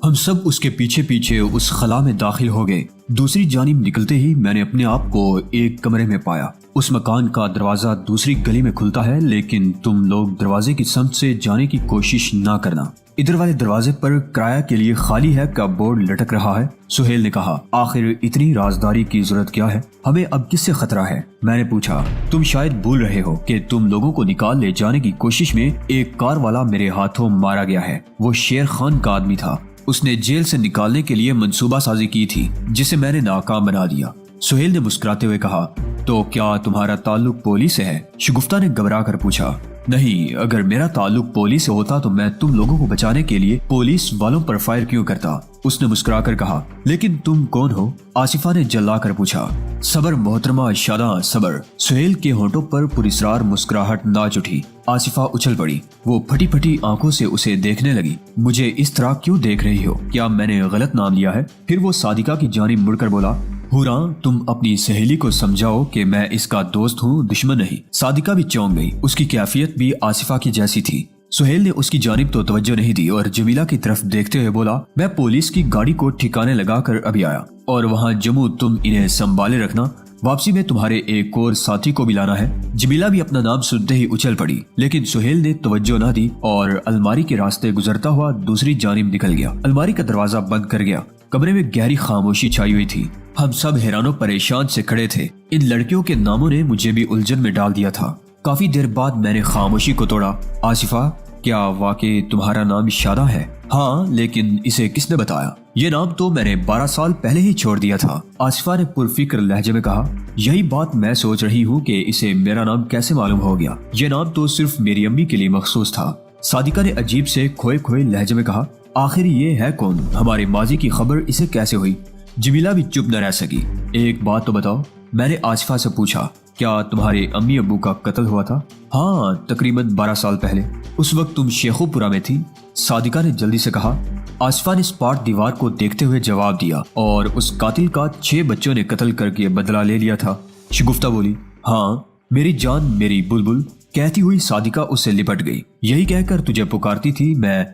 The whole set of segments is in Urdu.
ہم سب اس کے پیچھے پیچھے اس خلا میں داخل ہو گئے۔ دوسری جانب نکلتے ہی میں نے اپنے آپ کو ایک کمرے میں پایا۔ اس مکان کا دروازہ دوسری گلی میں کھلتا ہے، لیکن تم لوگ دروازے کی سمت سے جانے کی کوشش نہ کرنا۔ ادھر والے دروازے پر کرایہ کے لیے خالی ہے کا بورڈ لٹک رہا ہے۔ سہیل نے کہا، آخر اتنی رازداری کی ضرورت کیا ہے؟ ہمیں اب کس سے خطرہ ہے؟ میں نے پوچھا، تم شاید بھول رہے ہو کہ تم لوگوں کو نکال لے جانے کی کوشش میں ایک کار والا میرے ہاتھوں مارا گیا ہے۔ وہ شیر خان کا آدمی تھا۔ اس نے جیل سے نکالنے کے لیے منصوبہ سازی کی تھی، جسے میں نے ناکام بنا دیا۔ سہیل نے مسکراتے ہوئے کہا، تو کیا تمہارا تعلق پولیس سے ہے؟ شگفتہ نے گھبرا کر پوچھا۔ نہیں، اگر میرا تعلق پولیس سے ہوتا تو میں تم لوگوں کو بچانے کے لیے پولیس والوں پر فائر کیوں کرتا؟ اس نے مسکرا کر کہا، لیکن تم کون ہو؟ آصفہ نے جلا کر پوچھا۔ صبر محترمہ شاداں، صبر۔ سہیل کے ہونٹوں پر پراسرار مسکراہٹ ناچ اٹھی۔ آصفہ اچھل پڑی۔ وہ پھٹی پھٹی آنکھوں سے اسے دیکھنے لگی۔ مجھے اس طرح کیوں دیکھ رہی ہو؟ کیا میں نے غلط نام لیا ہے؟ پھر وہ صادقہ کی جانب مڑ کر بولا، حوراں، تم اپنی سہیلی کو سمجھاؤ کہ میں اس کا دوست ہوں، دشمن نہیں۔ صادقہ بھی چونک گئی۔ اس کی کیفیت بھی آصفہ کی جیسی تھی۔ سہیل نے اس کی جانب تو توجہ نہیں دی اور جمیلہ کی طرف دیکھتے ہوئے بولا، میں پولیس کی گاڑی کو ٹھکانے لگا کر ابھی آیا، اور وہاں جموں تم انہیں سنبھالے رکھنا، واپسی میں تمہارے ایک اور ساتھی کو بھی لانا ہے۔ جمیلہ بھی اپنا نام سنتے ہی اچھل پڑی، لیکن سہیل نے توجہ نہ دی اور الماری کے راستے گزرتا ہوا دوسری جانب نکل گیا۔ الماری کا دروازہ بند کر گیا۔ کمرے میں گہری خاموشی چھائی ہوئی تھی۔ ہم سب حیران و پریشان سے کھڑے تھے۔ ان لڑکیوں کے ناموں نے مجھے بھی الجھن میں ڈال دیا تھا۔ کافی دیر بعد میں نے خاموشی کو توڑا۔ آصفہ، کیا واقعی تمہارا نام شاداں ہے؟ ہاں، لیکن اسے کس نے بتایا؟ یہ نام تو میں نے 12 سال پہلے ہی چھوڑ دیا تھا، آصفہ نے پرفکر لہجے میں کہا۔ یہی بات میں سوچ رہی ہوں کہ اسے میرا نام کیسے معلوم ہو گیا۔ یہ نام تو صرف میری امی کے لیے مخصوص تھا۔ صادقہ نے عجیب سے کھوئے کھوئے لہجے میں کہا، آخر یہ ہے کون؟ ہمارے ماضی کی خبر اسے کیسے ہوئی؟ جمیلہ بھی چپ نہ رہ سکی۔ ایک بات تو بتاؤ، میں نے آصفہ سے پوچھا، کیا تمہارے امی ابو کا قتل ہوا تھا؟ ہاں، تقریباً 12 سال پہلے۔ اس وقت تم شیخو پورہ میں تھی؟ صادقہ نے جلدی سے کہا۔ آصفہ نے اسپاٹ دیوار کو دیکھتے ہوئے جواب دیا، اور اس قاتل کا 6 بچوں نے قتل کر کے بدلہ لے لیا تھا۔ شگفتہ بولی، ہاں میری جان، میری بلبل۔ کہتی ہوئی صادقہ اس سے لپٹ گئی۔ یہی کہہ کر تجھے پکارتی تھی میں،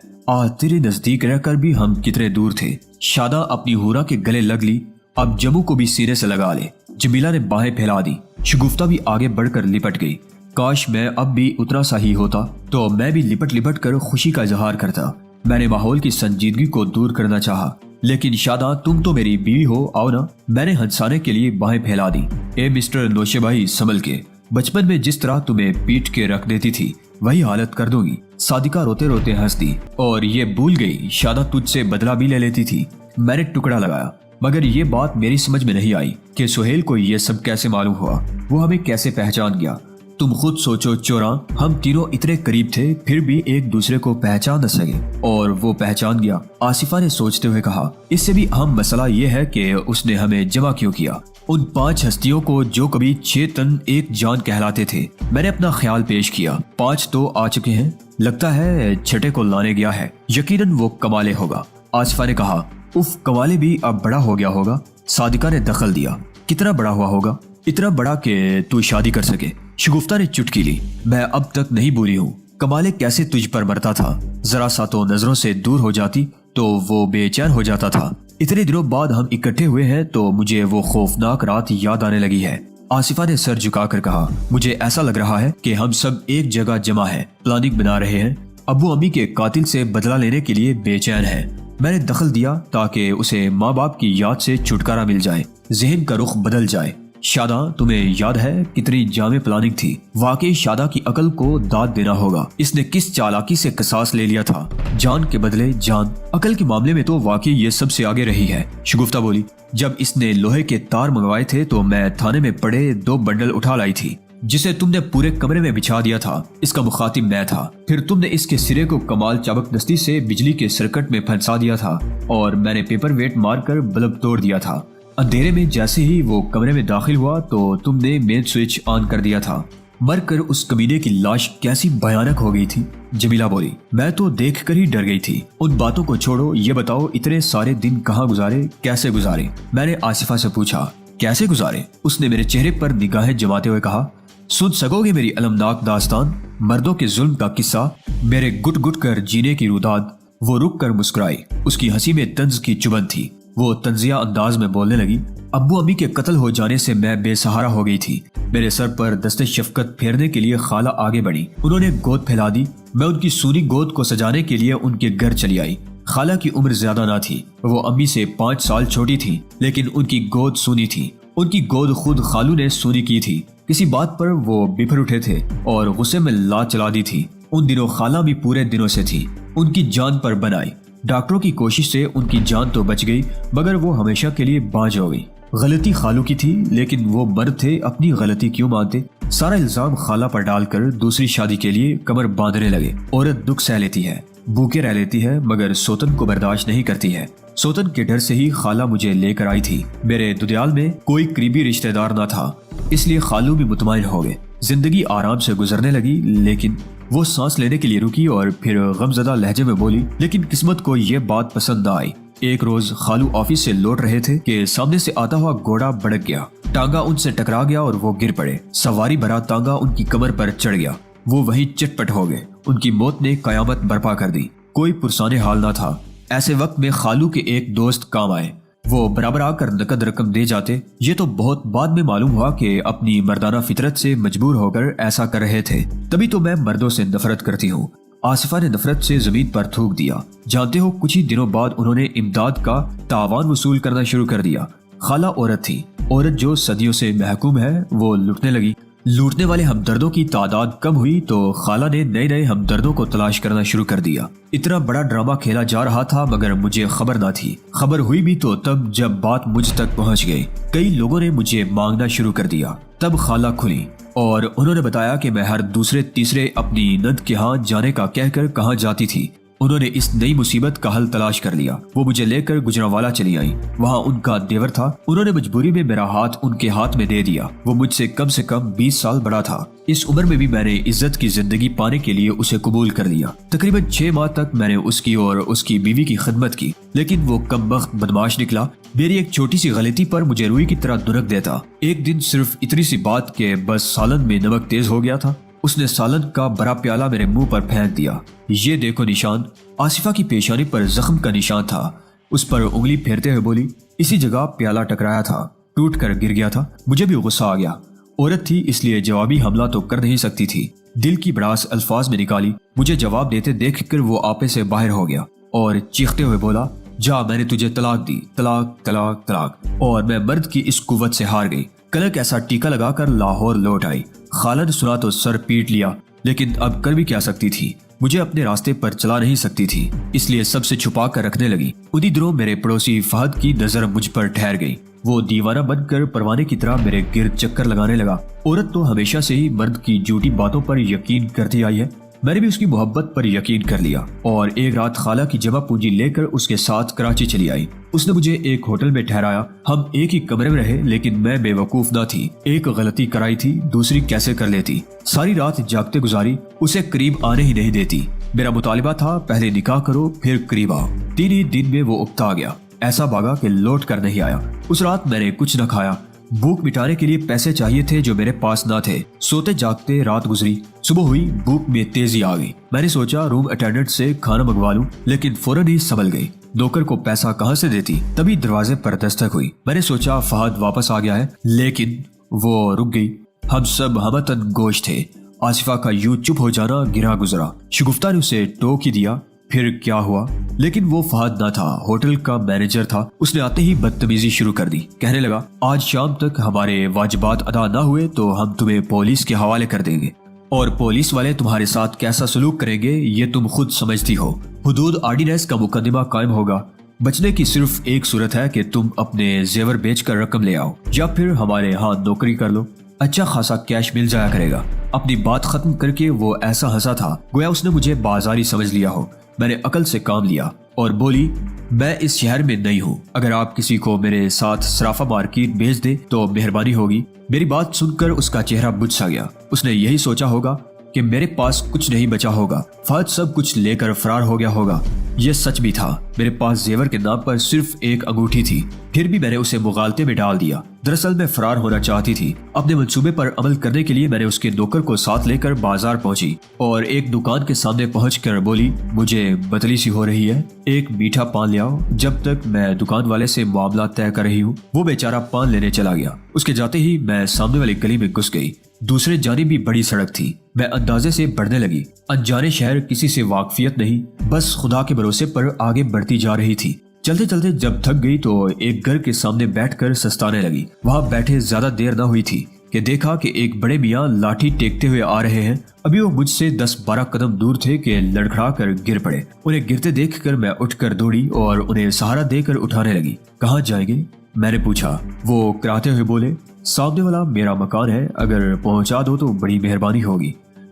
تیرے نزدیک رہ کر بھی ہم کتنے دور تھے۔ شاداں اپنی حورا کے گلے لگ لی، اب جموں کو بھی سینے سے لگا لے۔ جمیلہ نے باہیں پھیلا دی۔ شگفتہ بھی آگے بڑھ کر لپٹ گئی۔ کاش میں اب بھی اتنا سا ہی ہوتا تو میں بھی لپٹ لپٹ کر خوشی کا اظہار کرتا۔ میں نے ماحول کی سنجیدگی کو دور کرنا چاہا، لیکن شاداں، تم تو میری بیوی ہو، آؤ نا۔ میں نے ہنسانے کے لیے باہیں پھیلا دی۔ اے مسٹر نوشے بھائی، سنبھل کے۔ بچپن میں جس طرح تمہیں پیٹ کے رکھ دیتی تھی، وہی حالت کر دوں گی۔ صادقہ روتے روتے ہنس دی، اور یہ بھول گئی شاداں تجھ سے بدلہ بھی لے لیتی تھی۔ میں نے ٹکڑا لگایا، مگر یہ بات میری سمجھ میں نہیں آئی کہ سہیل کو یہ سب کیسے معلوم ہوا، وہ ہمیں کیسے پہچان گیا۔ تم خود سوچو چوراں، ہم تینوں اتنے قریب تھے، پھر بھی ایک دوسرے کو پہچان نہ سکے، اور وہ پہچان گیا۔ آصفہ نے سوچتے ہوئے کہا، اس سے بھی اہم مسئلہ یہ ہے کہ اس نے ہمیں جمع کیوں کیا؟ ان 5 ہستیوں کو جو کبھی 6 تن 1 جان کہلاتے تھے۔ میں نے اپنا خیال پیش کیا، 5 تو آ چکے ہیں، لگتا ہے 6 کو لانے گیا ہے، یقیناً وہ کمالے ہوگا۔ آصفہ نے کہا، اف، کمالے بھی اب بڑا ہو گیا ہوگا۔ صادقہ نے دخل دیا، کتنا بڑا ہوا ہوگا؟ اتنا بڑا کہ تو شادی کر سکے۔ شگفتہ نے چٹکی لی، میں اب تک نہیں بولی ہوں، کمالے کیسے تجھ پر مرتا تھا، ذرا سا تو نظروں سے دور ہو جاتی تو وہ بے چین ہو جاتا تھا۔ اتنے دنوں بعد ہم اکٹھے ہوئے ہیں تو مجھے وہ خوفناک رات یاد آنے لگی ہے۔ آصفہ نے سر جھکا کر کہا، مجھے ایسا لگ رہا ہے کہ ہم سب ایک جگہ جمع ہیں، پلاننگ بنا رہے ہیں، ابو امی کے قاتل سے بدلہ لینے کے لیے بے چین ہیں۔ میں نے دخل دیا تاکہ اسے ماں باپ کی یاد سے چھٹکارا مل جائے، ذہن کا رخ بدل جائے۔ شاداں، تمہیں یاد ہے کتنی جامع پلاننگ تھی؟ واقعی شاداں کی عقل کو داد دینا ہوگا۔ اس نے کس چالاکی سے قصاص لے لیا تھا، جان کے بدلے جان۔ عقل کے معاملے میں تو واقعی یہ سب سے آگے رہی ہے۔ شگفتہ بولی، جب اس نے لوہے کے تار منگوائے تھے تو میں تھانے میں پڑے 2 بنڈل اٹھا لائی تھی، جسے تم نے پورے کمرے میں بچھا دیا تھا۔ اس کا مخاطب میں تھا۔ پھر تم نے اس کے سرے کو کمال چابک دستی سے بجلی کے سرکٹ میں پھنسا دیا تھا، اور میں نے پیپر ویٹ مار کر بلب توڑ دیا تھا۔ اندھیرے میں جیسے ہی وہ کمرے میں داخل ہوا تو تم نے مین سوئچ آن کر دیا تھا۔ مر کر اس کمینے کی لاش کیسی بھیانک ہو گئی تھی۔ جمیلہ بولی، میں تو دیکھ کر ہی ڈر گئی تھی۔ ان باتوں کو چھوڑو، یہ بتاؤ اتنے سارے دن کہاں گزارے، کیسے گزارے؟ میں نے آصفہ سے پوچھا۔ کیسے گزارے؟ اس نے میرے چہرے پر نگاہیں جماتے ہوئے کہا، سن سکو گے میری المناک داستان، مردوں کے ظلم کا قصہ، میرے گٹ گٹ کر جینے کی روداد، وہ رک کر مسکرائی۔ اس کی ہنسی میں طنز کی چبن تھی۔ وہ طنزیہ انداز میں بولنے لگی، ابو امی کے قتل ہو جانے سے میں بے سہارا ہو گئی تھی۔ میرے سر پر دستے شفقت پھیرنے کے لیے خالہ آگے بڑھی۔ انہوں نے گود پھیلا دی۔ میں ان کی سونی گود کو سجانے کے لیے ان کے گھر چلی آئی۔ خالہ کی عمر زیادہ نہ تھی، وہ امی سے 5 سال چھوٹی تھی، لیکن ان کی گود سونی تھی۔ ان کی گود خود خالو نے سونی کی تھی۔ کسی بات پر وہ بفر اٹھے تھے اور غصے میں لا چلا دی تھی۔ ان دنوں خالہ بھی پورے دنوں سے تھی۔ ان کی جان پر بنائی۔ ڈاکٹروں کی کوشش سے ان کی جان تو بچ گئی، مگر وہ ہمیشہ کے لیے بانجھ ہو گئی۔ غلطی خالو کی تھی، لیکن وہ مرد تھے، اپنی غلطی کیوں مانتے؟ سارا الزام خالہ پر ڈال کر دوسری شادی کے لیے کمر باندھنے لگے۔ عورت دکھ سہ لیتی ہے، بھوکے رہ لیتی ہے، مگر سوتن کو برداشت نہیں کرتی ہے۔ سوتن کے ڈر سے ہی خالہ مجھے لے کر آئی تھی۔ میرے ددیال میں کوئی قریبی رشتہ دار نہ تھا، اس لیے خالو بھی مطمئن ہو گئے۔ زندگی آرام سے گزرنے لگی، لیکن وہ سانس لینے کے لیے رکی اور پھر غمزدہ لہجے میں بولی، لیکن قسمت کو یہ بات پسند نہ آئی۔ ایک روز خالو آفس سے لوٹ رہے تھے کہ سامنے سے آتا ہوا گھوڑا بڑک گیا۔ ٹانگا ان سے ٹکرا گیا اور وہ گر پڑے۔ سواری بھرا تانگا ان کی کمر پر چڑھ گیا۔ وہ وہیں چٹ پٹ ہو گئے۔ ان کی موت نے قیامت برپا کر دی۔ کوئی پرسانے حال نہ تھا۔ ایسے وقت میں خالو کے ایک دوست کام آئے۔ وہ برابر آ کر نقد رقم دے جاتے۔ یہ تو بہت بعد میں معلوم ہوا کہ اپنی مردانہ فطرت سے مجبور ہو کر ایسا کر رہے تھے۔ تبھی تو میں مردوں سے نفرت کرتی ہوں۔ آصفہ نے نفرت سے زمین پر تھوک دیا۔ جانتے ہو کچھ ہی دنوں بعد انہوں نے امداد کا تاوان وصول کرنا شروع کر دیا۔ خالہ عورت تھی، عورت جو صدیوں سے محکوم ہے، وہ لوٹنے لگی۔ لوٹنے والے ہمدردوں کی تعداد کم ہوئی تو خالہ نے نئے نئے ہمدردوں کو تلاش کرنا شروع کر دیا۔ اتنا بڑا ڈرامہ کھیلا جا رہا تھا، مگر مجھے خبر نہ تھی۔ خبر ہوئی بھی تو تب جب بات مجھ تک پہنچ گئی۔ کئی لوگوں نے مجھے مانگنا شروع کر دیا۔ تب خالہ کھلی اور انہوں نے بتایا کہ میں ہر دوسرے تیسرے اپنی نند کے ہاں جانے کا کہہ کر کہاں جاتی تھی۔ انہوں نے اس نئی مصیبت کا حل تلاش کر لیا۔ وہ مجھے لے کر گجرانوالہ چلی آئی۔ وہاں ان کا دیور تھا۔ انہوں نے مجبوری میں میرا ہاتھ ان کے ہاتھ میں دے دیا۔ وہ مجھ سے کم 20 سال بڑا تھا۔ اس عمر میں بھی میں نے عزت کی زندگی پانے کے لیے اسے قبول کر لیا۔ تقریباً 6 ماہ تک میں نے اس کی اور اس کی بیوی کی خدمت کی، لیکن وہ کم بخت بدماش نکلا۔ میری ایک چھوٹی سی غلطی پر مجھے روئی کی طرح دنک دیتا۔ ایک دن صرف اتنی سی بات کہ بس سالن میں نمک تیز ہو گیا تھا، اس نے سالن کا بڑا پیالہ میرے منہ پر پھینک دیا۔ یہ دیکھو نشان۔ آصفہ کی پیشانی پر زخم کا نشان تھا۔ اس پر انگلی پھیرتے ہوئے بولی، اسی جگہ پیالہ ٹکرایا تھا، ٹوٹ کر گر گیا تھا۔ مجھے بھی غصہ آ گیا۔ عورت تھی، اس لیے جوابی حملہ تو کر نہیں سکتی تھی۔ دل کی بڑاس الفاظ میں نکالی۔ مجھے جواب دیتے دیکھ کر وہ آپے سے باہر ہو گیا اور چیختے ہوئے بولا، جا، میں نے تجھے طلاق دی، طلاق طلاق طلاق۔ اور میں مرد کی اس قوت سے ہار گئی۔ کلک ایسا ٹیکا لگا کر لاہور لوٹ آئی۔ خالہ نے سنا تو سر پیٹ لیا، لیکن اب کر بھی کیا سکتی تھی؟ مجھے اپنے راستے پر چلا نہیں سکتی تھی، اس لیے سب سے چھپا کر رکھنے لگی۔ انہی دنوں میرے پڑوسی فہد کی نظر مجھ پر ٹھہر گئی۔ وہ دیوانہ بن کر پروانے کی طرح میرے گرد چکر لگانے لگا۔ عورت تو ہمیشہ سے ہی مرد کی جھوٹی باتوں پر یقین کرتی آئی ہے۔ میں نے بھی اس کی محبت پر یقین کر لیا اور ایک رات خالہ کی جمع پونجی لے کر اس کے ساتھ کراچی چلی آئی۔ اس نے مجھے ایک ہوٹل میں ٹھہرایا۔ ہم ایک ہی کمرے میں رہے، لیکن میں بے وقوف نہ تھی۔ ایک غلطی کرائی تھی، دوسری کیسے کر لیتی۔ ساری رات جاگتے گزاری، اسے قریب آنے ہی نہیں دیتی۔ میرا مطالبہ تھا، پہلے نکاح کرو پھر قریب آؤ۔ 3 ہی دن میں وہ اکتا گیا، ایسا بھاگا کہ لوٹ کر نہیں آیا۔ اس رات میں نے کچھ نہ کھایا۔ بھوک مٹانے کے لیے پیسے چاہیے تھے جو میرے پاس نہ تھے۔ سوتے جاگتے رات گزری۔ صبح ہوئی، بھوک میں تیزی آ گئی۔ میں نے سوچا روم اٹینڈنٹ سے کھانا منگوا لوں، لیکن فوراً ہی سنبھل گئی۔ نوکر کو پیسہ کہاں سے دیتی؟ تبھی دروازے پر دستک ہوئی۔ میں نے سوچا فہد واپس آ گیا ہے، لیکن وہ رک گئی۔ ہم سب ہمتن گوش تھے۔ آصفہ کا یوں چپ ہو جانا گرا گزرا۔ شگفتہ نے اسے ٹوک ہی دیا، پھر کیا ہوا؟ لیکن وہ فہد نہ تھا، ہوٹل کا مینیجر تھا۔ اس نے آتے ہی بدتمیزی شروع کر دی۔ کہنے لگا، آج شام تک ہمارے واجبات ادا نہ ہوئے تو ہم تمہیں پولیس کے حوالے کر دیں گے، اور پولیس والے تمہارے ساتھ کیسا سلوک کریں گے یہ تم خود سمجھتی ہو۔ حدود آرڈیننس کا مقدمہ قائم ہوگا۔ بچنے کی صرف ایک صورت ہے کہ تم اپنے زیور بیچ کر رقم لے آؤ، یا پھر ہمارے ہاں نوکری کر لو۔ اچھا خاصا کیش مل جایا کرے گا۔ اپنی بات ختم کر کے وہ ایسا ہنسا تھا گویا اس نے مجھے بازاری سمجھ لیا ہو۔ میں نے عقل سے کام لیا اور بولی، میں اس شہر میں نہیں ہوں، اگر آپ کسی کو میرے ساتھ صرافہ مارکیٹ بھیج دیں تو مہربانی ہوگی۔ میری بات سن کر اس کا چہرہ بجھ سا گیا۔ اس نے یہی سوچا ہوگا کہ میرے پاس کچھ نہیں بچا ہوگا، فہد سب کچھ لے کر فرار ہو گیا ہوگا۔ یہ سچ بھی تھا، میرے پاس زیور کے نام پر صرف ایک انگوٹھی تھی، پھر بھی میں نے اسے مغالطے میں ڈال دیا۔ دراصل میں فرار ہونا چاہتی تھی۔ اپنے منصوبے پر عمل کرنے کے لیے میں نے اس کے نوکر کو ساتھ لے کر بازار پہنچی اور ایک دکان کے سامنے پہنچ کر بولی، مجھے بتلی سی ہو رہی ہے، ایک میٹھا پان لے آؤ۔ جب تک میں دکان والے سے معاملات طے کر رہی ہوں، وہ بیچارہ پان لینے چلا گیا۔ اس کے جاتے ہی میں سامنے والی گلی میں گھس گئی۔ دوسرے جانب بھی بڑی سڑک تھی۔ میں اندازے سے بڑھنے لگی۔ انجانے شہر، کسی سے واقفیت نہیں، بس خدا کے بھروسے پر آگے بڑھتی جا رہی تھی۔ چلتے چلتے جب تھک گئی تو ایک گھر کے سامنے بیٹھ کر سستانے لگی۔ وہاں بیٹھے زیادہ دیر نہ ہوئی تھی کہ دیکھا کہ ایک بڑے میاں لاٹھی ٹیکتے ہوئے آ رہے ہیں۔ ابھی وہ مجھ سے 10-12 قدم دور تھے کہ لڑکھڑا کر گر پڑے۔ انہیں گرتے دیکھ کر میں اٹھ کر دوڑی اور انہیں سہارا دے کر اٹھانے لگی۔ کہاں جائیں گے؟ میں نے پوچھا۔ وہ کراتے ہوئے بولے، سامنے والا میرا مکان ہے، اگر پہنچا دو تو بڑی مہربانی ہوگی۔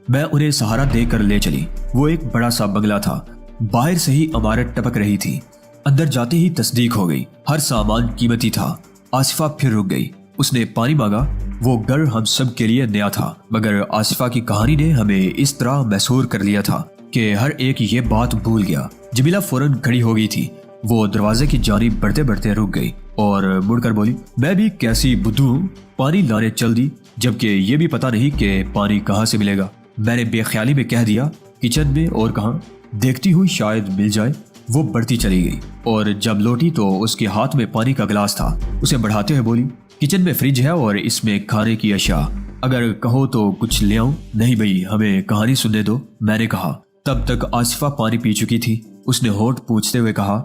میں انہیں سہارا دے کر لے چلی۔ وہ ایک بڑا سا بنگلہ تھا، باہر سے ہی عمارت ٹپک رہی تھی۔ اندر جاتے ہی تصدیق ہو گئی، ہر سامان قیمتی تھا۔ آصفہ پھر رک گئی۔ اس نے پانی مانگا۔ وہ گھر ہم سب کے لیے نیا تھا، مگر آصفہ کی کہانی نے ہمیں اس طرح محصور کر لیا تھا کہ ہر ایک یہ بات بھول گیا۔ جمیلہ فوراً کھڑی ہو گئی تھی۔ وہ دروازے کی جانب بڑھتے بڑھتے رک گئی اور مڑ کر بولی، میں بھی کیسی بدھو ہوں، پانی لانے چل دی، جبکہ یہ بھی پتا نہیں کہ پانی کہاں سے ملے گا۔ میں نے بے خیالی میں کہہ دیا، کچن میں، اور کہاں، دیکھتی ہوں شاید مل جائے۔ وہ بڑھتی چلی گئی اور جب لوٹی تو اس کے ہاتھ میں پانی کا گلاس تھا۔ اسے بڑھاتے ہوئے بولی، کچن میں فریج ہے اور اس میں کھانے کی اشیاء، اگر کہو تو کچھ لے آؤں۔ نہیں بھئی، ہمیں کہانی سننے دو، میں نے کہا۔ تب تک آصفہ پانی پی چکی تھی۔ اس نے ہونٹ پوچھتے ہوئے کہا،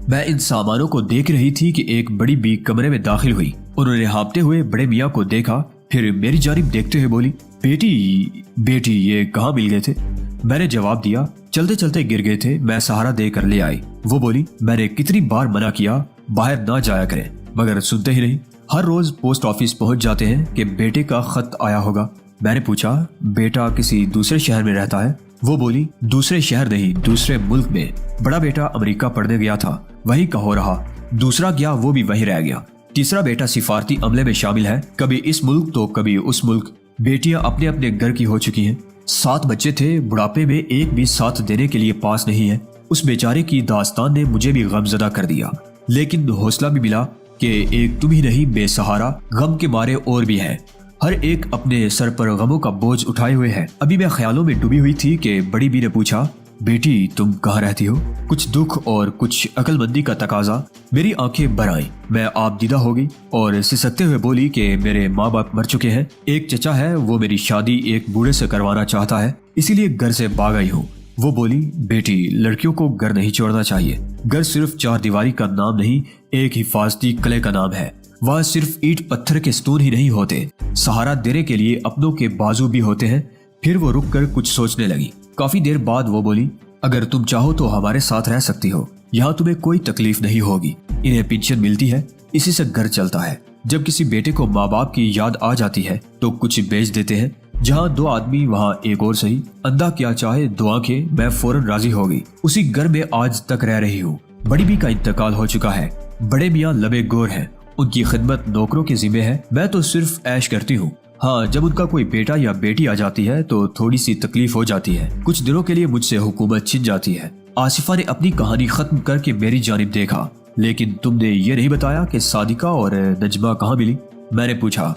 میں ان سامانوں کو دیکھ رہی تھی کہ ایک بڑی بی کمرے میں داخل ہوئی۔ انہوں نے ہانپتے ہوئے بڑے میاں کو دیکھا، پھر میری جانب دیکھتے ہوئے بولی، بیٹی یہ کہاں مل گئے تھے؟ میں نے جواب دیا، چلتے چلتے گر گئے تھے، میں سہارا دے کر لے آئی۔ وہ بولی، میں نے کتنی بار منع کیا باہر نہ جایا کریں، مگر سنتے ہی نہیں۔ ہر روز پوسٹ آفس پہنچ جاتے ہیں کہ بیٹے کا خط آیا ہوگا۔ میں نے پوچھا، بیٹا کسی دوسرے شہر میں رہتا ہے؟ وہ بولی، دوسرے شہر نہیں، دوسرے ملک میں۔ بڑا بیٹا امریکہ پڑھنے گیا تھا، وہی کا ہو رہا، دوسرا گیا وہ بھی وہی رہ گیا، تیسرا بیٹا سفارتی عملے میں شامل ہے، کبھی اس ملک تو کبھی اس ملک۔ بیٹیاں اپنے اپنے گھر کی ہو چکی ہیں۔ 7 بچے تھے، بڑھاپے میں ایک بھی ساتھ دینے کے لیے پاس نہیں ہے۔ اس بیچارے کی داستان نے مجھے بھی غم زدہ کر دیا، لیکن حوصلہ بھی ملا کہ ایک تم ہی نہیں بے سہارا غم کے مارے اور بھی ہے۔ ہر ایک اپنے سر پر غموں کا بوجھ اٹھائے ہوئے ہے۔ ابھی میں خیالوں میں ڈوبی ہوئی تھی کہ بڑی بی نے پوچھا، بیٹی تم کہاں رہتی ہو؟ کچھ دکھ اور کچھ عقل مندی کا تقاضا۔ میری آنکھیں بھر آئیں، میں آپ دیدہ ہو گئی اور سسکتے ہوئے بولی کہ میرے ماں باپ مر چکے ہیں، ایک چچا ہے، وہ میری شادی ایک بوڑھے سے کروانا چاہتا ہے، اسی لیے گھر سے بھاگ آئی ہوں۔ وہ بولی، بیٹی لڑکیوں کو گھر نہیں چھوڑنا چاہیے، گھر صرف 4 دیواری کا نام نہیں، ایک حفاظتی قلعے کا نام ہے۔ وہاں صرف اینٹ پتھر کے ستون ہی نہیں ہوتے، سہارا دینے کے لیے اپنوں کے بازو بھی ہوتے ہیں۔ پھر وہ رک کر کچھ سوچنے لگی۔ کافی دیر بعد وہ بولی، اگر تم چاہو تو ہمارے ساتھ رہ سکتی ہو، یہاں تمہیں کوئی تکلیف نہیں ہوگی، انہیں پینشن ملتی ہے، اسی سے گھر چلتا ہے۔ جب کسی بیٹے کو ماں باپ کی یاد آ جاتی ہے تو کچھ بیچ دیتے ہیں، جہاں 2 آدمی وہاں ایک اور صحیح، اندھا کیا چاہے 2 آنکھیں۔ میں فوراً راضی ہو گئی۔ اسی گھر میں آج تک رہ رہی ہوں۔ بڑی بی کا انتقال ہو چکا ہے، بڑے میاں لبے گور ہیں، ان کی خدمت نوکروں کے ذمہ ہے، میں تو صرف عیش کرتی ہوں۔ ہاں، جب ان کا کوئی بیٹا یا بیٹی آ جاتی ہے تو تھوڑی سی تکلیف ہو جاتی ہے، کچھ دنوں کے لیے مجھ سے حکومت چھن جاتی ہے۔ آصفہ نے اپنی کہانی ختم کر کے میری جانب دیکھا، لیکن تم نے یہ نہیں بتایا کہ صادقہ اور نجمہ کہاں ملی؟ میں نے پوچھا۔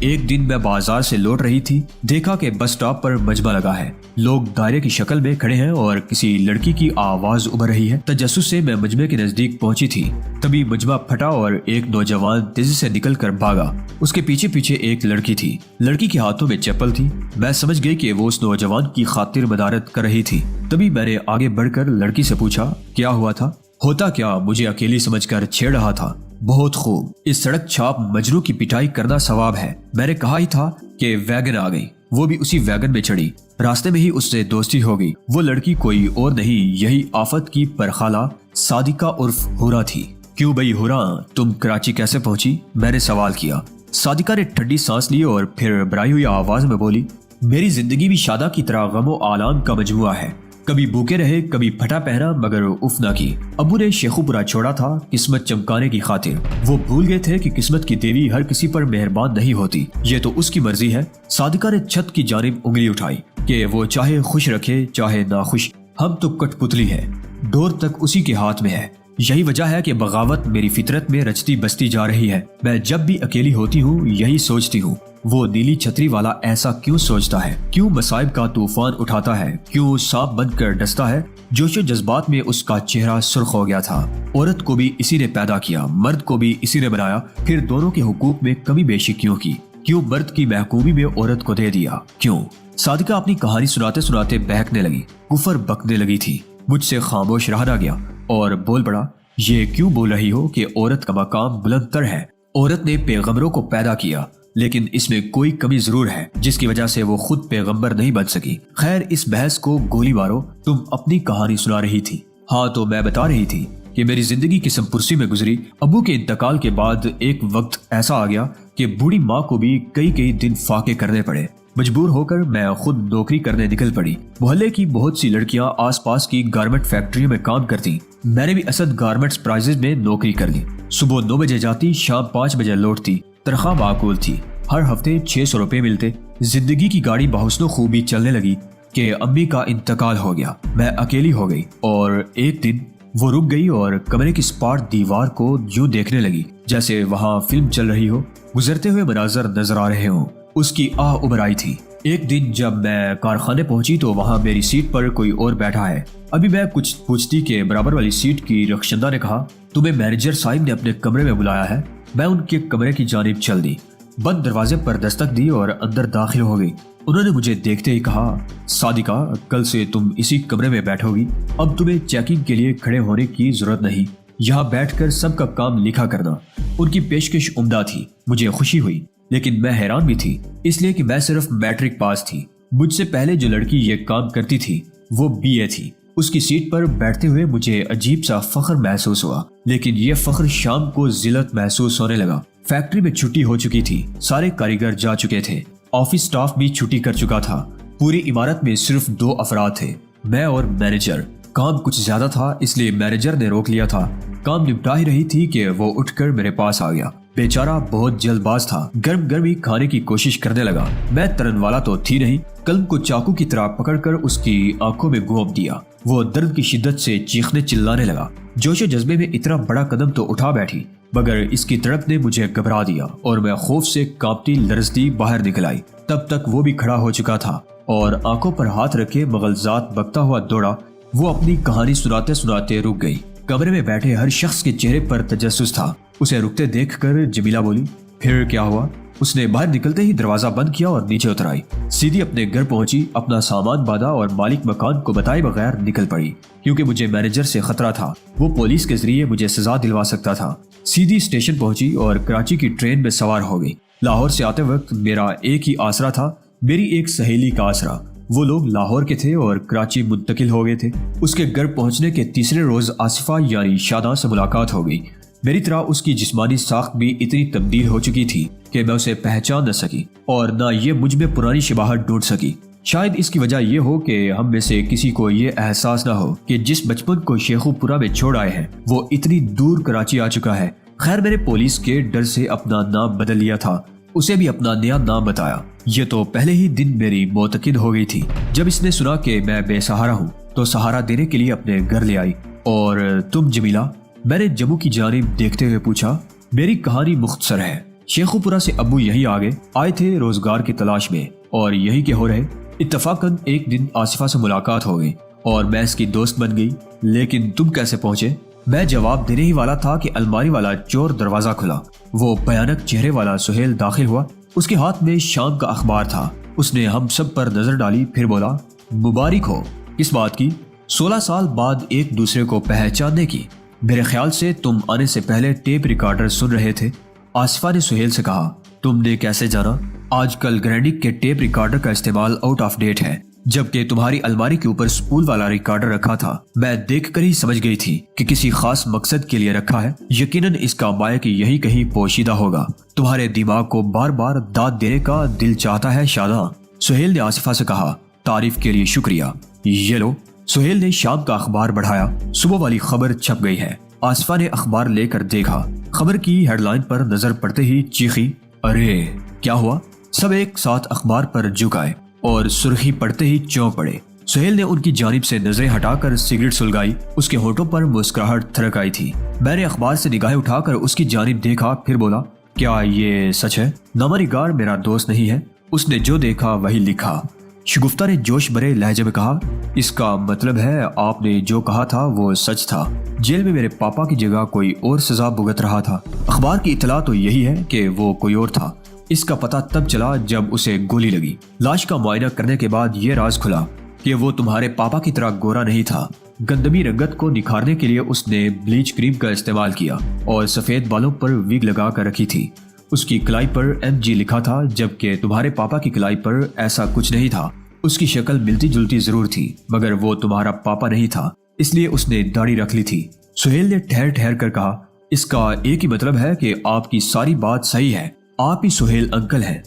ایک دن میں بازار سے لوٹ رہی تھی، دیکھا کہ بس سٹاپ پر مجمع لگا ہے، لوگ دائرے کی شکل میں کھڑے ہیں اور کسی لڑکی کی آواز ابھر رہی ہے۔ تجسس سے میں مجمع کے نزدیک پہنچی تھی، تبھی مجمع پھٹا اور ایک نوجوان تیزی سے نکل کر بھاگا۔ اس کے پیچھے پیچھے ایک لڑکی تھی، لڑکی کے ہاتھوں میں چپل تھی۔ میں سمجھ گئی کہ وہ اس نوجوان کی خاطر مدارت کر رہی تھی۔ تبھی میں نے آگے بڑھ کر لڑکی سے پوچھا، کیا ہوا تھا؟ ہوتا کیا، مجھے اکیلی سمجھ کر چھیڑ رہا تھا۔ بہت خوب، اس سڑک چھاپ مجنوں کی پٹائی کرنا ثواب ہے۔ میں نے کہا ہی تھا کہ ویگن آ گئی، وہ بھی اسی ویگن میں چڑھی، راستے میں ہی اس سے دوستی ہو گئی۔ وہ لڑکی کوئی اور نہیں، یہی آفت کی پرخالہ صادقہ عرف ہورا تھی۔ کیوں بھئی ہورا، تم کراچی کیسے پہنچی؟ میں نے سوال کیا۔ صادقہ نے ٹھنڈی سانس لی اور پھر بھرائی ہوئی آواز میں بولی، میری زندگی بھی شادہ کی طرح غم و آلام کا مجموعہ ہے، کبھی بھوکے رہے، کبھی پھٹا پہنا، مگر اف نہ کی۔ ابو نے شیخو پورا چھوڑا تھا قسمت چمکانے کی خاطر، وہ بھول گئے تھے کہ قسمت کی دیوی ہر کسی پر مہربان نہیں ہوتی، یہ تو اس کی مرضی ہے۔ صادقہ نے چھت کی جانب انگلی اٹھائی، کہ وہ چاہے خوش رکھے چاہے ناخوش، ہم تو کٹ پتلی ہے، ڈور تک اسی کے ہاتھ میں ہے۔ یہی وجہ ہے کہ بغاوت میری فطرت میں رچتی بستی جا رہی ہے۔ میں جب بھی اکیلی ہوتی ہوں یہی سوچتی ہوں، وہ نیلی چھتری والا ایسا کیوں سوچتا ہے، کیوں مصائب کا طوفان اٹھاتا ہے، کیوں سانپ بن کر ڈستا ہے۔ جوش و جذبات میں اس کا چہرہ سرخ ہو گیا تھا۔ عورت کو بھی اسی نے پیدا کیا، مرد کو بھی اسی نے بنایا، پھر دونوں کے حقوق میں کمی بیشی کیوں کی؟ کیوں مرد کی محکومی میں عورت کو دے دیا؟ کیوں؟ صادقہ اپنی کہانی سناتے سناتے بہکنے لگی، کفر بکنے لگی تھی۔ مجھ سے خاموش رہا نہ گیا اور بول پڑا، یہ کیوں بول رہی ہو کہ عورت کا مقام بلند تر ہے؟ عورت نے پیغمبروں کو پیدا کیا، لیکن اس میں کوئی کمی ضرور ہے جس کی وجہ سے وہ خود پیغمبر نہیں بن سکی۔ خیر اس بحث کو گولی مارو، تم اپنی کہانی سنا رہی تھی۔ ہاں تو میں بتا رہی تھی کہ میری زندگی قسم پرسی میں گزری۔ ابو کے انتقال کے بعد ایک وقت ایسا آ گیا کہ بوڑھی ماں کو بھی کئی دن فاقے کرنے پڑے۔ مجبور ہو کر میں خود نوکری کرنے نکل پڑی۔ محلے کی بہت سی لڑکیاں آس پاس کی گارمنٹ فیکٹریوں میں کام کرتی، میں نے بھی اسد گارمنٹس پرائزز میں نوکری کر لی۔ صبح 9 بجے جاتی، شام 5 بجے لوٹتی، تنخواہ معقول تھی، ہر ہفتے 600 روپے ملتے۔ زندگی کی گاڑی بحسن و خوبی چلنے لگی کہ امی کا انتقال ہو گیا، میں اکیلی ہو گئی۔ اور ایک دن وہ رک گئی اور کمرے کی سپاٹ دیوار کو یوں دیکھنے لگی جیسے وہاں فلم چل رہی ہو، گزرتے ہوئے مناظر نظر آ رہے ہوں۔ اس کی آہ ابھر آئی تھی۔ ایک دن جب میں کارخانے پہنچی تو وہاں میری سیٹ پر کوئی اور بیٹھا ہے۔ ابھی میں کچھ پوچھتی کہ برابر والی سیٹ کی رخشندہ نے کہا، تمہیں مینیجر صاحب نے اپنے کمرے میں بلایا ہے۔ میں ان کے کمرے کی جانب چل دی، بند دروازے پر دستک دی اور اندر داخل ہو گئی۔ انہوں نے مجھے دیکھتے ہی کہا، صادقہ کل سے تم اسی کمرے میں بیٹھو گی، اب تمہیں چیکنگ کے لیے کھڑے ہونے کی ضرورت نہیں، یہاں بیٹھ کر سب کا کام لکھا کرنا۔ ان کی پیشکش عمدہ تھی، مجھے خوشی ہوئی، لیکن میں حیران بھی تھی، اس لیے کہ میں صرف میٹرک پاس تھی۔ مجھ سے پہلے جو لڑکی یہ کام کرتی تھی وہ BA تھی۔ اس کی سیٹ پر بیٹھتے ہوئے مجھے عجیب سا فخر محسوس ہوا، لیکن یہ فخر شام کو ذلت محسوس ہونے لگا۔ فیکٹری میں چھٹی ہو چکی تھی، سارے کاریگر جا چکے تھے، آفس سٹاف بھی چھٹی کر چکا تھا۔ پوری عمارت میں صرف 2 افراد تھے، میں اور مینیجر۔ کام کچھ زیادہ تھا اس لیے مینیجر نے روک لیا تھا۔ کام نپٹا ہی رہی تھی کہ وہ اٹھ کر میرے پاس آ گیا۔ بیچارہ بہت جلد باز تھا، گرم گرم ہی کھانے کی کوشش کرنے لگا۔ میں ترن والا تو تھی نہیں، قلم کو چاقو کی طرح پکڑ کر اس کی آنکھوں میں گھونپ دیا۔ وہ درد کی شدت سے چیخنے چلانے لگا۔ جوش و جذبے میں اتنا بڑا قدم تو اٹھا بیٹھی، مگر اس کی تڑپ نے مجھے گھبرا دیا اور میں خوف سے کانپتی لرزتی باہر نکل آئی۔ تب تک وہ بھی کھڑا ہو چکا تھا اور آنکھوں پر ہاتھ رکھے مغلزات بکتا ہوا دوڑا۔ وہ اپنی کہانی سناتے سناتے رک گئی۔ کمرے میں بیٹھے ہر شخص کے چہرے پر تجسس تھا۔ اسے رکتے دیکھ کر جمیلہ بولی، پھر کیا ہوا؟ اس نے باہر نکلتے ہی دروازہ بند کیا اور نیچے اتر آئی۔ سیدھی اپنے گھر پہنچی، اپنا سامان باندھا اور مالک مکان کو بتائے بغیر نکل پڑی، کیونکہ مجھے مینیجر سے خطرہ تھا، وہ پولیس کے ذریعے مجھے سزا دلوا سکتا تھا۔ سیدھی اسٹیشن پہنچی اور کراچی کی ٹرین میں سوار ہو گئی۔ لاہور سے آتے وقت میرا ایک ہی آسرا تھا، میری ایک سہیلی کا آسرا۔ وہ لوگ لاہور کے تھے اور کراچی منتقل ہو گئے تھے۔ اس کے گھر پہنچنے کے تیسرے روز آصفہ یعنی شاداں سے ملاقات ہو گئی۔ میری طرح اس کی جسمانی ساخت بھی اتنی تبدیل ہو چکی تھی کہ میں اسے پہچان نہ سکی اور نہ یہ مجھ میں پرانی شباہت ڈھونڈ سکی۔ شاید اس کی وجہ یہ ہو کہ ہم میں سے کسی کو یہ احساس نہ ہو کہ جس بچپن کو شیخو پورہ میں چھوڑ آئے ہیں وہ اتنی دور کراچی آ چکا ہے۔ خیر میں نے پولیس کے ڈر سے اپنا نام بدل لیا تھا، اسے بھی اپنا نیا نام بتایا۔ یہ تو پہلے ہی دن میری معتقد ہو گئی تھی۔ جب اس نے سنا کہ میں بے سہارا ہوں تو سہارا دینے کے لیے اپنے گھر لے آئی۔ اور تم جمیلہ؟ میں نے جموں کی جانب دیکھتے ہوئے پوچھا۔ میری کہانی مختصر ہے۔ شیخو پورہ سے ابو یہی آئے تھے روزگار کی تلاش میں اور یہی کے ہو رہے۔ اتفاقاً ایک دن آصفہ سے ملاقات ہو گئی اور میں اس کی دوست بن گئی۔ لیکن تم کیسے پہنچے؟ میں جواب دینے ہی والا تھا کہ الماری والا چور دروازہ کھلا۔ وہ بھیانک چہرے والا سہیل داخل ہوا، اس کے ہاتھ میں شام کا اخبار تھا۔ اس نے ہم سب پر نظر ڈالی، پھر بولا، مبارک ہو۔ کس بات کی؟ 16 سال بعد ایک دوسرے کو پہچاننے کی۔ میرے خیال سے تم آنے سے پہلے ٹیپ ریکارڈر سن رہے تھے۔ آصفہ نے سہیل سے کہا، تم نے کیسے جانا؟ آج کل گرینڈک کے ٹیپ ریکارڈر کا استعمال آؤٹ آف ڈیٹ ہے، جبکہ تمہاری الماری کے اوپر سپول والا ریکارڈر رکھا تھا۔ میں دیکھ کر ہی سمجھ گئی تھی کہ کسی خاص مقصد کے لیے رکھا ہے، یقیناً اس کا مائک یہی کہیں پوشیدہ ہوگا۔ تمہارے دماغ کو بار بار داد دینے کا دل چاہتا ہے شاداں۔ سہیل نے آصفہ سے کہا، تعریف کے لیے شکریہ، یہ لو۔ سہیل نے شام کا اخبار بڑھایا، صبح والی خبر چھپ گئی ہے۔ آصفہ نے اخبار لے کر دیکھا، خبر کی ہیڈ لائن پر نظر پڑتے ہی چیخی، ارے کیا ہوا؟ سب ایک ساتھ اخبار پر جھک آئے۔ اور سرخی پڑتے ہی چونک پڑے۔ سہیل نے ان کی جانب سے نظریں ہٹا کر سگریٹ سلگائی۔ اس کے ہونٹوں پر مسکراہٹ تھرک آئی تھی۔ میں نے اخبار سے نگاہیں اٹھا کر اس کی جانب دیکھا، پھر بولا، کیا یہ سچ ہے؟ نامہ میرا دوست نہیں ہے، اس نے جو دیکھا وہی لکھا۔ شگفتہ نے جوش بھرے لہجے میں کہا، اس کا مطلب ہے آپ نے جو کہا تھا وہ سچ تھا؟ جیل میں میرے پاپا کی جگہ کوئی اور سزا بھگت رہا تھا۔ اخبار کی اطلاع تو یہی ہے کہ وہ کوئی اور تھا۔ اس کا پتہ تب چلا جب اسے گولی لگی۔ لاش کا معائنہ کرنے کے بعد یہ راز کھلا کہ وہ تمہارے پاپا کی طرح گورا نہیں تھا۔ گندمی رنگت کو نکھارنے کے لیے اس نے بلیچ کریم کا استعمال کیا اور سفید بالوں پر ویگ لگا کر رکھی تھی۔ اس کی کلائی پر MG لکھا تھا، جبکہ تمہارے پاپا کی کلائی پر ایسا کچھ نہیں تھا۔ اس کی شکل ملتی جلتی ضرور تھی، مگر وہ تمہارا پاپا نہیں تھا، اس لیے اس نے داڑھی رکھ لی تھی۔ سہیل نے ٹھہر ٹھہر کر کہا، اس کا ایک ہی مطلب ہے کہ آپ کی ساری بات صحیح ہے، آپ ہی سہیل انکل ہیں۔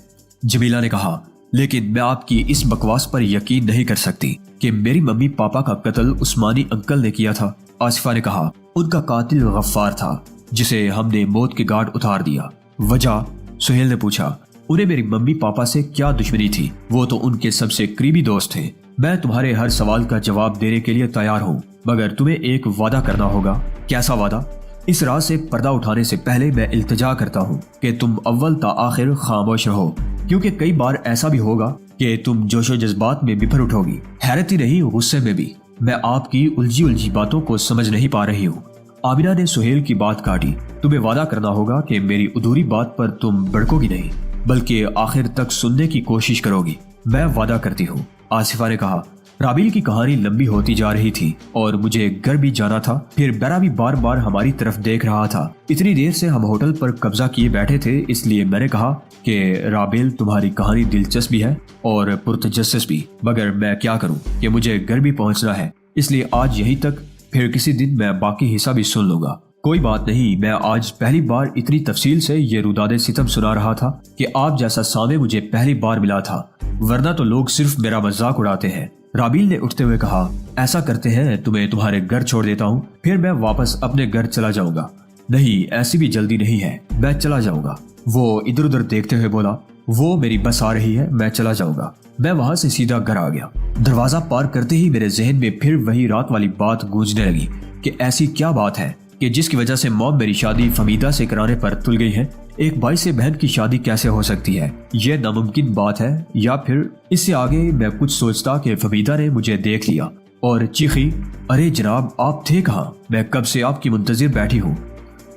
جمیلہ نے کہا، لیکن میں آپ کی اس بکواس پر یقین نہیں کر سکتی کہ میری ممی پاپا کا قتل عثمانی انکل نے کیا تھا۔ آصفہ نے کہا، ان کا قاتل غفار تھا، جسے ہم نے موت کے گھاٹ اتار دیا۔ وجہ؟ سہیل نے پوچھا۔ انہیں میری ممی پاپا سے کیا دشمنی تھی؟ وہ تو ان کے سب سے قریبی دوست تھے۔ میں تمہارے ہر سوال کا جواب دینے کے لیے تیار ہوں، مگر تمہیں ایک وعدہ کرنا ہوگا۔ کیسا وعدہ؟ اس راز سے پردہ اٹھانے سے پہلے میں التجا کرتا ہوں کہ تم اول تا آخر خاموش رہو، کیونکہ کئی بار ایسا بھی ہوگا کہ تم جوش و جذبات میں بفر اٹھو گی، حیرت ہی نہیں غصے میں بھی۔ میں آپ کی الجھی باتوں کو سمجھ نہیں پا رہی ہوں۔ آمنہ نے سہیل کی بات کاٹی۔ تمہیں وعدہ کرنا ہوگا کہ میری ادھوری بات پر تم بڑکو گی نہیں، بلکہ آخر تک سننے کی کوشش کرو گی۔ میں وعدہ کرتی ہوں، آصفہ نے کہا۔ رابیل کی کہانی لمبی ہوتی جا رہی تھی اور مجھے گھر بھی جانا تھا۔ پھر برا بھی بار بار ہماری طرف دیکھ رہا تھا۔ اتنی دیر سے ہم ہوٹل پر قبضہ کیے بیٹھے تھے، اس لیے میں نے کہا کہ رابیل تمہاری کہانی دلچسپ بھی ہے اور پرتجسس بھی، مگر میں کیا کروں کہ مجھے گھر بھی پہنچنا ہے، اس لیے آج یہی تک، پھر کسی دن میں باقی حصہ بھی سن لوں گا۔ کوئی بات نہیں، میں آج پہلی بار اتنی تفصیل سے یہ روداد ستم سنا رہا تھا کہ آپ جیسا سامع مجھے پہلی بار ملا تھا، ورنہ تو لوگ صرف میرا مذاق اڑاتے ہیں۔ رابیل نے اٹھتے ہوئے کہا، ایسا کرتے ہیں تمہیں تمہارے گھر چھوڑ دیتا ہوں، پھر میں واپس اپنے گھر چلا جاؤں گا۔ نہیں، ایسی بھی جلدی نہیں ہے، میں چلا جاؤں گا۔ وہ ادھر ادھر دیکھتے ہوئے بولا، وہ میری بس آ رہی ہے، میں چلا جاؤں گا۔ میں وہاں سے سیدھا گھر آ گیا۔ دروازہ پار کرتے ہی میرے ذہن میں پھر وہی رات والی بات گونجنے لگی کہ ایسی کیا بات ہے کہ جس کی وجہ سے موم میری شادی فمیدہ سے کرانے پر تل گئی ہے۔ ایک بھائی سے بہن کی شادی کیسے ہو سکتی ہے؟ یہ ناممکن بات ہے، یا پھر اس سے آگے میں کچھ سوچتا کہ فمیدہ نے مجھے دیکھ لیا اور چیخی، ارے جناب آپ تھے کہاں؟ میں کب سے آپ کی منتظر بیٹھی ہوں،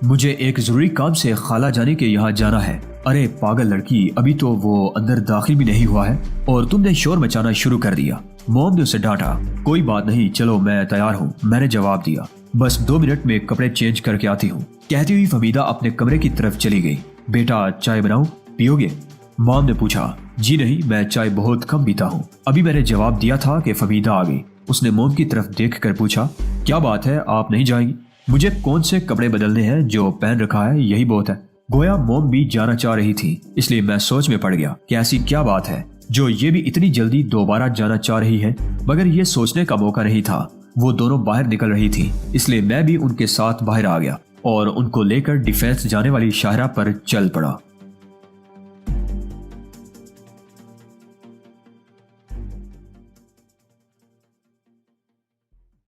مجھے ایک ضروری کام سے خالہ جانے کے یہاں جانا ہے۔ ارے پاگل لڑکی، ابھی تو وہ اندر داخل بھی نہیں ہوا ہے اور تم نے شور مچانا شروع کر دیا۔ موم نے اسے ڈانٹا۔ کوئی بات نہیں، چلو میں تیار ہوں، میں نے جواب دیا، بس 2 منٹ میں کپڑے چینج کر کے آتی ہوں۔ کہتی ہوئی فمیدہ اپنے کمرے کی طرف چلی گئی۔ بیٹا چائے بناؤں، پیو گے؟ موم نے پوچھا۔ جی نہیں، میں چائے بہت کم پیتا ہوں۔ ابھی میں نے جواب دیا تھا کہ فمیدہ آ گئی۔ اس نے موم کی طرف دیکھ کر پوچھا، کیا بات ہے، آپ نہیں جائیں گی؟ مجھے کون سے کپڑے بدلنے ہیں، جو پہن رکھا ہے یہی بہت ہے۔ گویا موم بھی جانا چاہ رہی تھی، اس لیے میں سوچ میں پڑ گیا کہ ایسی کیا بات ہے جو یہ بھی اتنی جلدی دوبارہ جانا چاہ رہی ہے، مگر یہ سوچنے کا موقع نہیں تھا۔ وہ دونوں باہر نکل رہی تھی، اس لیے میں بھی ان کے ساتھ باہر آ گیا اور ان کو لے کر ڈیفینس جانے والی شاہراہ پر چل پڑا۔